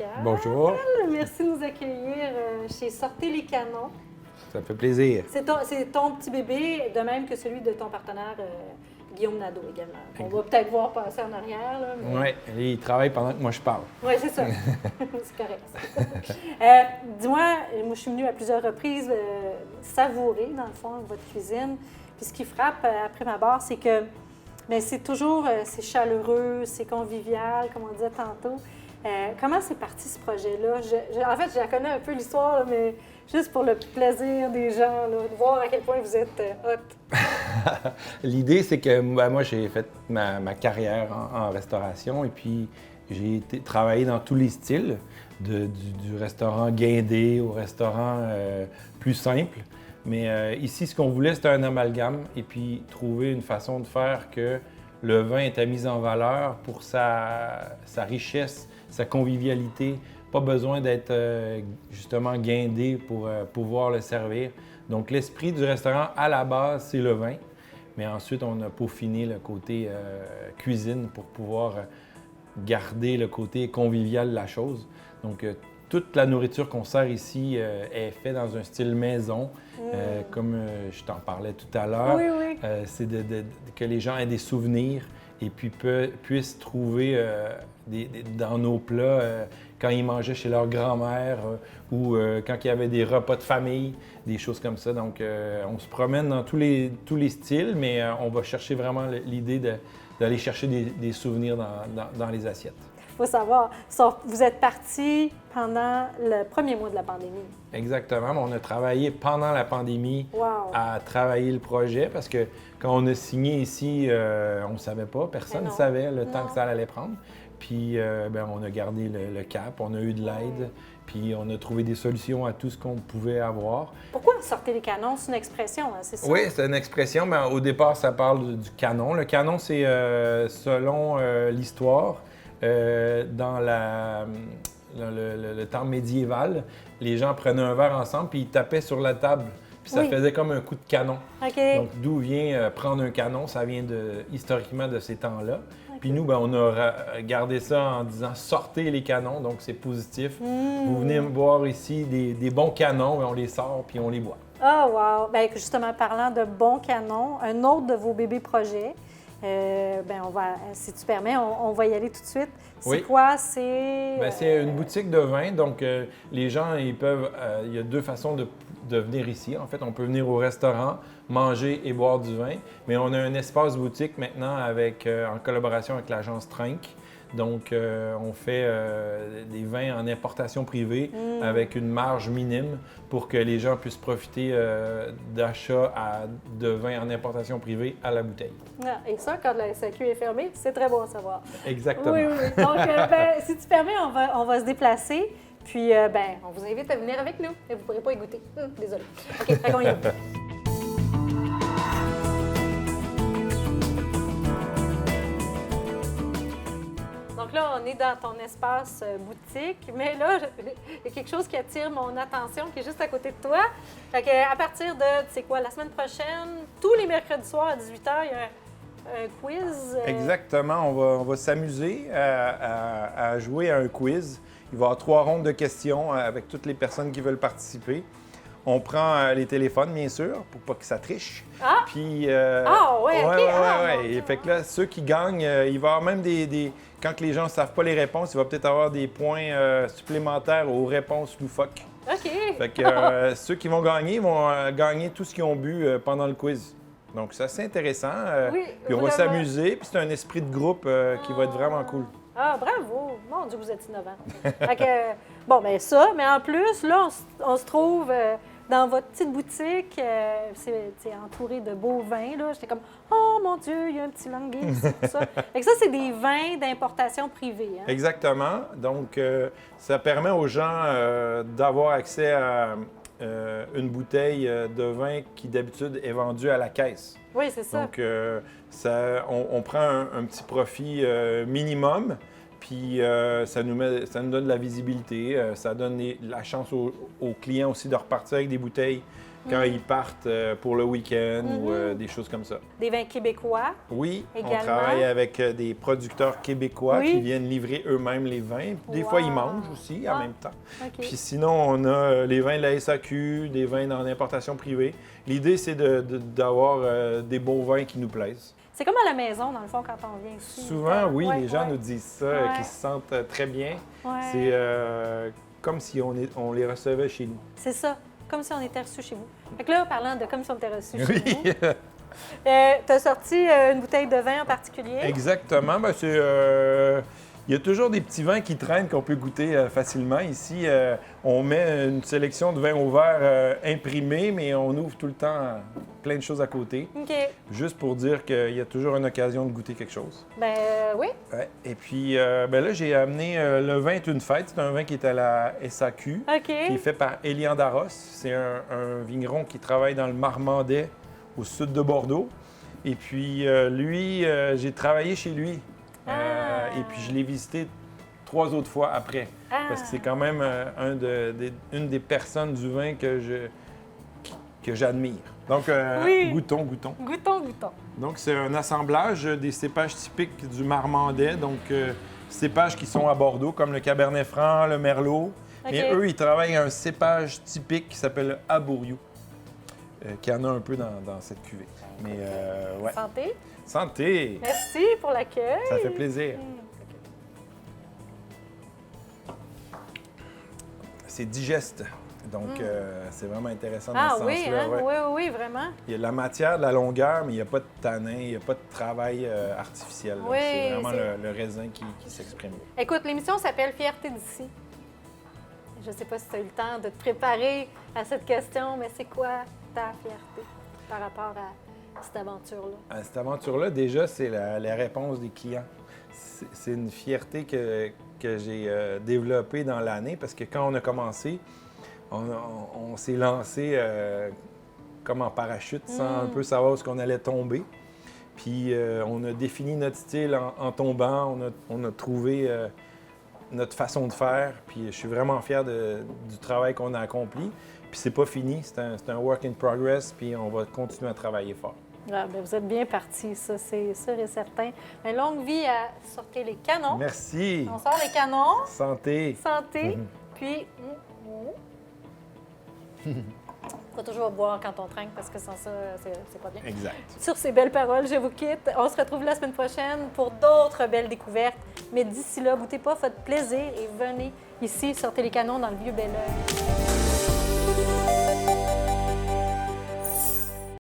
Pascal. Bonjour. Merci de nous accueillir chez Sortez les canons. Ça me fait plaisir. C'est ton petit bébé, de même que celui de ton partenaire Guillaume Nadeau également. On va peut-être voir passer en arrière. Oui, il travaille pendant que moi je parle. Oui, c'est ça. C'est correct. Dis-moi, moi je suis venue à plusieurs reprises savourer, dans le fond, votre cuisine. Puis ce qui frappe après ma barre, c'est que c'est toujours c'est chaleureux, c'est convivial, comme on disait tantôt. Comment c'est parti ce projet-là? En fait, je connais un peu l'histoire, mais juste pour le plaisir des gens, là, de voir à quel point vous êtes hot. L'idée, c'est que moi, j'ai fait ma carrière en restauration et puis j'ai travaillé dans tous les styles, du restaurant guindé au restaurant plus simple. Mais ici, ce qu'on voulait, c'était un amalgame et puis trouver une façon de faire que le vin était mis en valeur pour sa richesse, sa convivialité. Pas besoin d'être justement guindé pour pouvoir le servir. Donc, l'esprit du restaurant, à la base, c'est le vin. Mais ensuite, on a peaufiné le côté cuisine pour pouvoir garder le côté convivial de la chose. Donc, toute la nourriture qu'on sert ici est faite dans un style maison, comme je t'en parlais tout à l'heure. Oui, oui. C'est que les gens aient des souvenirs et puis puissent trouver dans nos plats quand ils mangeaient chez leur grand-mère ou quand il y avait des repas de famille, des choses comme ça. Donc, on se promène dans tous les styles, mais on va chercher vraiment l'idée d'aller chercher des souvenirs dans les assiettes. Il faut savoir, vous êtes parti pendant le premier mois de la pandémie. Exactement. On a travaillé pendant la pandémie à travailler le projet parce que quand on a signé ici, on ne savait pas, personne ne savait le temps que ça allait prendre. Puis on a gardé le cap, on a eu de l'aide, puis on a trouvé des solutions à tout ce qu'on pouvait avoir. Pourquoi sortez les canons? C'est une expression, hein, c'est ça? Oui, c'est une expression, mais au départ, ça parle du canon. Le canon, c'est selon l'histoire. Dans le temps médiéval, les gens prenaient un verre ensemble puis ils tapaient sur la table. Puis ça faisait comme un coup de canon. Okay. Donc, d'où vient prendre un canon? Ça vient historiquement de ces temps-là. Puis nous, on a gardé ça en disant « sortez les canons », donc c'est positif. Vous venez me boire ici des bons canons, et on les sort puis on les boit. Ah, wow! Bien, justement, parlant de bons canons, un autre de vos bébés projets, si tu permets, on va y aller tout de suite. C'est quoi? C'est une boutique de vin, donc les gens, ils peuvent... il y a deux façons de venir ici. En fait, on peut venir au restaurant, manger et boire du vin, mais on a un espace boutique maintenant en collaboration avec l'agence Trinque. Donc, on fait des vins en importation privée avec une marge minime pour que les gens puissent profiter d'achats de vins en importation privée à la bouteille. Ah, et ça, quand la SAQ est fermée, c'est très bon à savoir. Exactement. Oui, oui. Donc, si tu permets, on va se déplacer. Puis, on vous invite à venir avec nous. Et vous ne pourrez pas y goûter. Désolée. OK, on y va. Donc là, on est dans ton espace boutique, mais là, il y a quelque chose qui attire mon attention, qui est juste à côté de toi. Fait que, à partir de, tu sais quoi, la semaine prochaine, tous les mercredis soirs à 18h, il y a un quiz. Exactement. On va s'amuser à jouer à un quiz. Il va y avoir 3 rondes de questions avec toutes les personnes qui veulent participer. On prend les téléphones, bien sûr, pour pas que ça triche. Ah! Puis, OK. Fait que là, ceux qui gagnent, il va y avoir même quand les gens ne savent pas les réponses, il va peut-être avoir des points supplémentaires aux réponses loufoques. OK. Fait que ceux qui vont gagner tout ce qu'ils ont bu pendant le quiz. Donc, c'est assez intéressant. Puis on va s'amuser, puis c'est un esprit de groupe qui va être vraiment cool. Ah, bravo! Mon Dieu, vous êtes innovant. Fait que, ça, mais en plus, là, on se trouve dans votre petite boutique. C'est entouré de beaux vins, là. J'étais comme, oh mon Dieu, il y a un petit languille ici, tout ça. Fait que ça, c'est des vins d'importation privée. Hein? Exactement. Donc, ça permet aux gens d'avoir accès à une bouteille de vin qui, d'habitude, est vendue à la caisse. Oui, c'est ça. Donc, on prend un petit profit minimum. Puis ça nous donne de la visibilité. Ça donne la chance aux clients aussi de repartir avec des bouteilles quand ils partent pour le week-end ou des choses comme ça. Des vins québécois. Oui, également. on travaille avec des producteurs québécois Oui. qui viennent livrer eux-mêmes les vins. Des fois, ils mangent aussi en même temps. OK. Puis sinon, on a les vins de la SAQ, des vins dans l'importation privée. L'idée, c'est d'avoir des beaux vins qui nous plaisent. C'est comme à la maison, dans le fond, quand on vient ici. Souvent, oui, Ouais, les gens ouais. nous disent ça, Ouais. qu'ils se sentent très bien. Ouais. C'est comme si on les recevait chez nous. C'est ça, comme si on était reçu chez vous. Fait que là, parlant de comme si on était reçu chez Oui, vous, tu as sorti une bouteille de vin en particulier. exactement. Ben, il y a toujours des petits vins qui traînent qu'on peut goûter facilement. Ici, on met une sélection de vins au verre imprimés, mais on ouvre tout le temps plein de choses à côté, OK. juste pour dire qu'il y a toujours une occasion de goûter quelque chose. Ben oui. Ouais. Et puis ben là, j'ai amené le vin est une fête. C'est un vin qui est à la SAQ, OK. qui est fait par Elian Darros. C'est un vigneron qui travaille dans le Marmandais, au sud de Bordeaux. Et puis lui, j'ai travaillé chez lui. Et puis je l'ai visité 3 autres fois après. Parce que c'est quand même une des personnes du vin que j'admire. Donc, Oui. goûtons. Goûtons. Donc, c'est un assemblage des cépages typiques du Marmandais. Donc, cépages qui sont à Bordeaux, comme le Cabernet Franc, le Merlot. OK. Mais eux, ils travaillent un cépage typique qui s'appelle le Abouriou, qui en a un peu dans cette cuvée. Mais, ouais. Santé. Santé! Merci pour l'accueil. Ça fait plaisir. C'est digeste. Donc, c'est vraiment intéressant dans Ah ce oui, sens-là. hein? Ouais. Oui, vraiment. Il y a de la matière, de la longueur, mais il n'y a pas de tanin, il n'y a pas de travail artificiel. là. Oui, C'est vraiment c'est- le raisin qui s'exprime. Écoute, l'émission s'appelle Fierté d'ici. Je ne sais pas si tu as eu le temps de te préparer à cette question, mais c'est quoi ta fierté par rapport à cette aventure-là? À cette aventure-là, déjà, c'est la réponse des clients. C'est une fierté que j'ai développée dans l'année parce que quand on a commencé, on s'est lancé comme en parachute sans un peu savoir où est-ce qu'on allait tomber. Puis on a défini notre style en tombant, on a trouvé notre façon de faire. Puis je suis vraiment fier du travail qu'on a accompli. Puis c'est pas fini, c'est un work in progress, puis on va continuer à travailler fort. Ah, ben, vous êtes bien partis, ça, c'est sûr et certain. Une longue vie à sortir les canons. Merci! On sort les canons, Santé! santé, puis... faut toujours boire quand on trinque parce que sans ça, c'est pas bien. Exact. Sur ces belles paroles, je vous quitte. On se retrouve la semaine prochaine pour d'autres belles découvertes. Mais d'ici là, boutez pas, faites plaisir et venez ici, sortez les canons dans le Vieux-Belleuil.